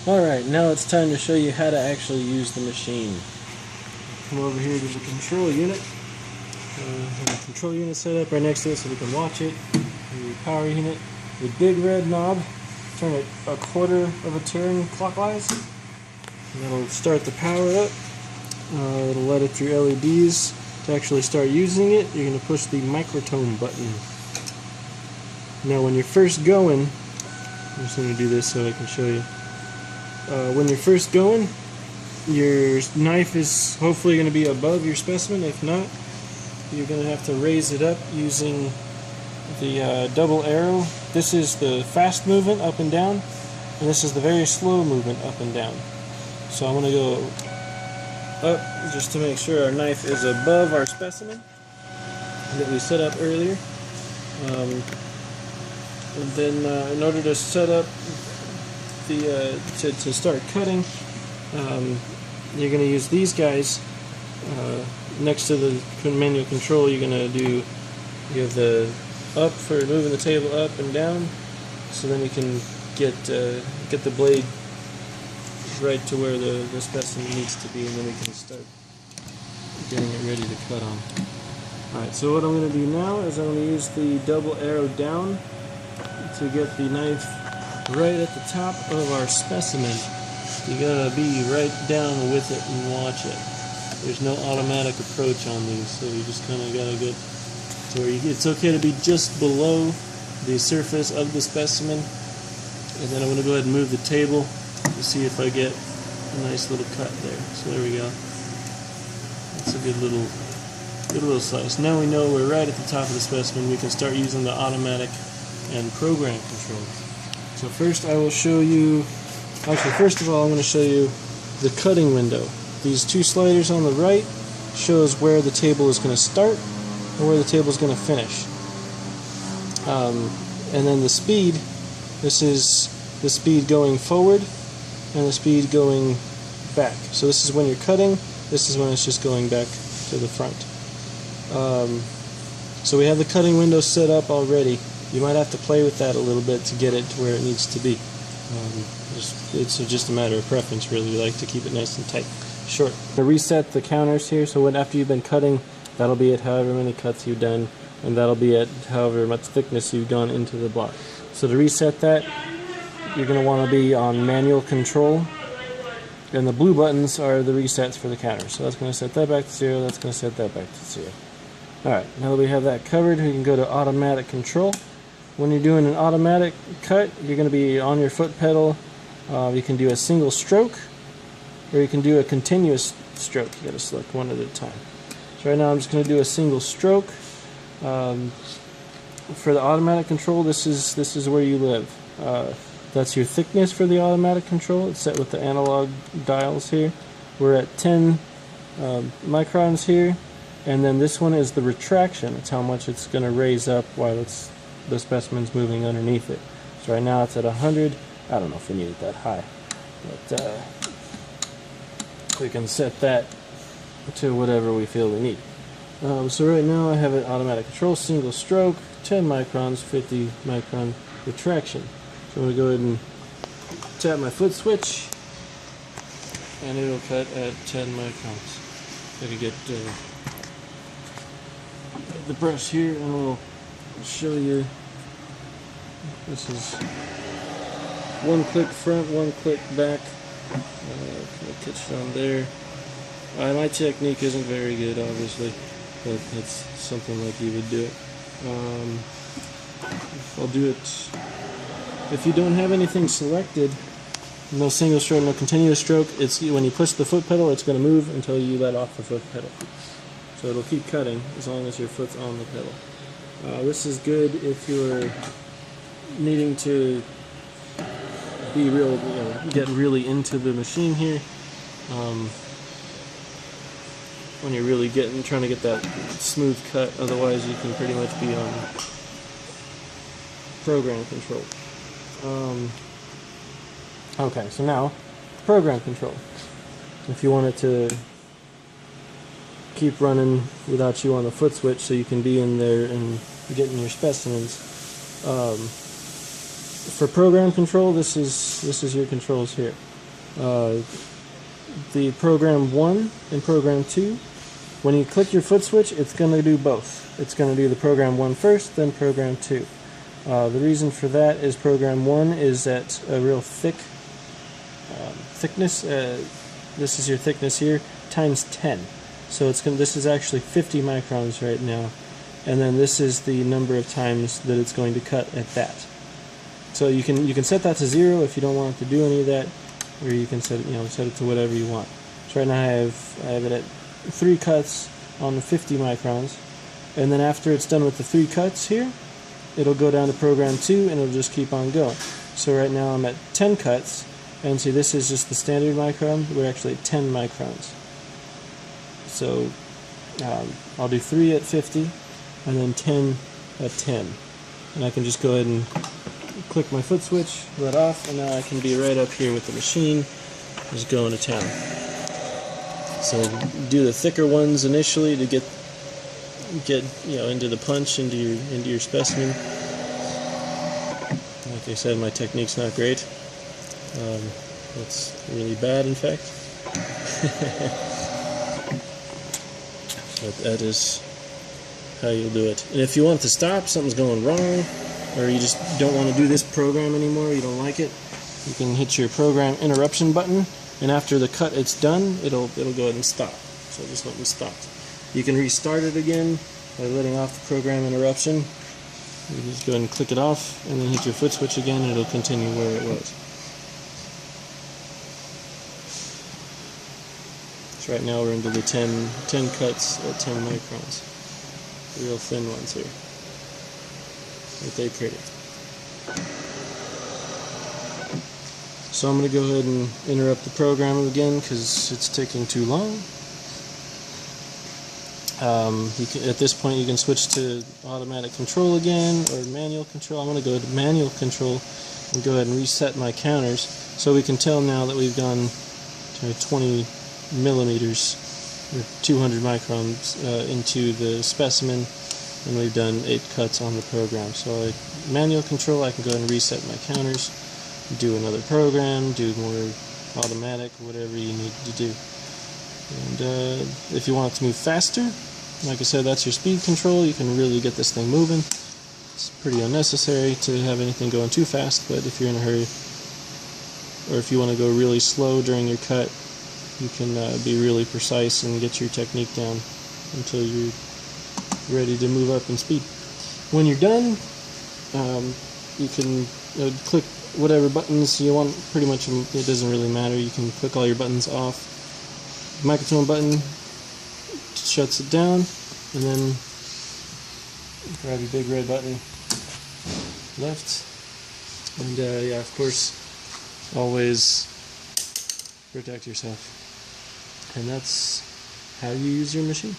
Alright, now it's time to show you how to actually use the machine. Come over here to the control unit. Have the control unit set up right next to it so we can watch it. The power unit, the big red knob, turn it a quarter of a turn clockwise. And that'll start the power up. It'll let it through LEDs. To actually start using it, you're going to push the microtome button. Now when you're first going, I'm just going to do this so I can show you. When you're first going, your knife is hopefully going to be above your specimen. If not, you're going to have to raise it up using the double arrow. This is the fast movement up and down, and this is the very slow movement up and down. So I'm going to go up just to make sure our knife is above our specimen that we set up earlier. And then in order to set up the to start cutting, you're going to use these guys next to the manual control. You're going to do, you have the up for moving the table up and down, so then you can get the blade right to where the specimen needs to be, and then we can start getting it ready to cut on. Alright, so what I'm going to do now is I'm going to use the double arrow down to get the knife right at the top of our specimen. You gotta be right down with it and watch it. There's no automatic approach on these, so you just kind of gotta get to where it's okay to be just below the surface of the specimen. And then I'm going to go ahead and move the table to see if I get a nice little cut there. So there we go. That's a good little slice. Now we know we're right at the top of the specimen. We can start using the automatic and program controls. So first I will show you, actually first of all I'm going to show you the cutting window. These two sliders on the right shows where the table is going to start and where the table is going to finish. And then the speed, this is the speed going forward and the speed going back. So this is when you're cutting, this is when it's just going back to the front. So we have the cutting window set up already. You might have to play with that a little bit to get it to where it needs to be. It's just a matter of preference, really. We like to keep it nice and tight. Short. To reset the counters here, so after you've been cutting, that'll be at however many cuts you've done, and that'll be at however much thickness you've gone into the block. So to reset that, you're going to want to be on manual control, and the blue buttons are the resets for the counter. So that's going to set that back to 0, that's going to set that back to 0. Alright, now that we have that covered, we can go to automatic control. When you're doing an automatic cut, you're going to be on your foot pedal. You can do a single stroke, or you can do a continuous stroke. You got to select one at a time. So right now I'm just going to do a single stroke. For the automatic control, this is where you live. That's your thickness for the automatic control. It's set with the analog dials here. We're at 10 microns here, and then this one is the retraction. It's how much it's going to raise up while the specimen's moving underneath it. So right now it's at 100. I don't know if we need it that high, but we can set that to whatever we feel we need. So right now I have it automatic control, single stroke, 10 microns, 50 micron retraction. So I'm going to go ahead and tap my foot switch, and it'll cut at 10 microns. I can get the brush here, and we'll show you. This is one click front, one click back. Catch it on there. My technique isn't very good, obviously, but that's something like you would do it. I'll do it. If you don't have anything selected, no single stroke, no continuous stroke, it's when you push the foot pedal, it's going to move until you let off the foot pedal. So it'll keep cutting as long as your foot's on the pedal. This is good if you're needing to be real, get really into the machine here. When you're really trying to get that smooth cut, otherwise you can pretty much be on program control. Okay, so now program control. If you want it to keep running without you on the foot switch, so you can be in there and getting your specimens. For program control, this is your controls here. the program 1 and program 2, when you click your foot switch, it's going to do both. It's going to do the program 1 first, then program 2. The reason for that is program 1 is at a real thick thickness. This is your thickness here, times 10. So this is actually 50 microns right now. And then this is the number of times that it's going to cut at that. So you can set that to 0 if you don't want it to do any of that, or you can set it to whatever you want. So right now I have it at 3 cuts on the 50 microns, and then after it's done with the 3 cuts here, it'll go down to program 2 and it'll just keep on going. So right now I'm at 10 cuts, and see, this is just the standard micron. We're actually at 10 microns. So I'll do 3 at 50 and then 10 at 10, and I can just go ahead and click my foot switch, let off, and now I can be right up here with the machine, just going to town. So do the thicker ones initially to get into the punch, into your specimen. Like I said, my technique's not great. It's really bad, in fact. But that is how you'll do it. And if you want to stop, something's going wrong, or you just don't want to do this program anymore, you don't like it, you can hit your program interruption button, and after the cut it's done, it'll go ahead and stop. So just let me stop. You can restart it again by letting off the program interruption. You just go ahead and click it off, and then hit your foot switch again, and it'll continue where it was. So right now we're into the 10 cuts at 10 microns. The real thin ones here. Aren't they pretty? So I'm going to go ahead and interrupt the program again because it's taking too long. At this point you can switch to automatic control again, or manual control. I'm going to go to manual control and go ahead and reset my counters, so we can tell now that we've gone to 20 millimeters or 200 microns into the specimen, and we've done 8 cuts on the program. So manual control, I can go ahead and reset my counters, do another program, do more automatic, whatever you need to do. And if you want it to move faster, like I said, that's your speed control. You can really get this thing moving. It's pretty unnecessary to have anything going too fast, but if you're in a hurry, or if you want to go really slow during your cut, you can be really precise and get your technique down until you're ready to move up in speed. When you're done, you can click whatever buttons you want. Pretty much, it doesn't really matter. You can click all your buttons off. Microtone button shuts it down, and then grab your big red button left, and yeah, of course, always protect yourself. And that's how you use your machine.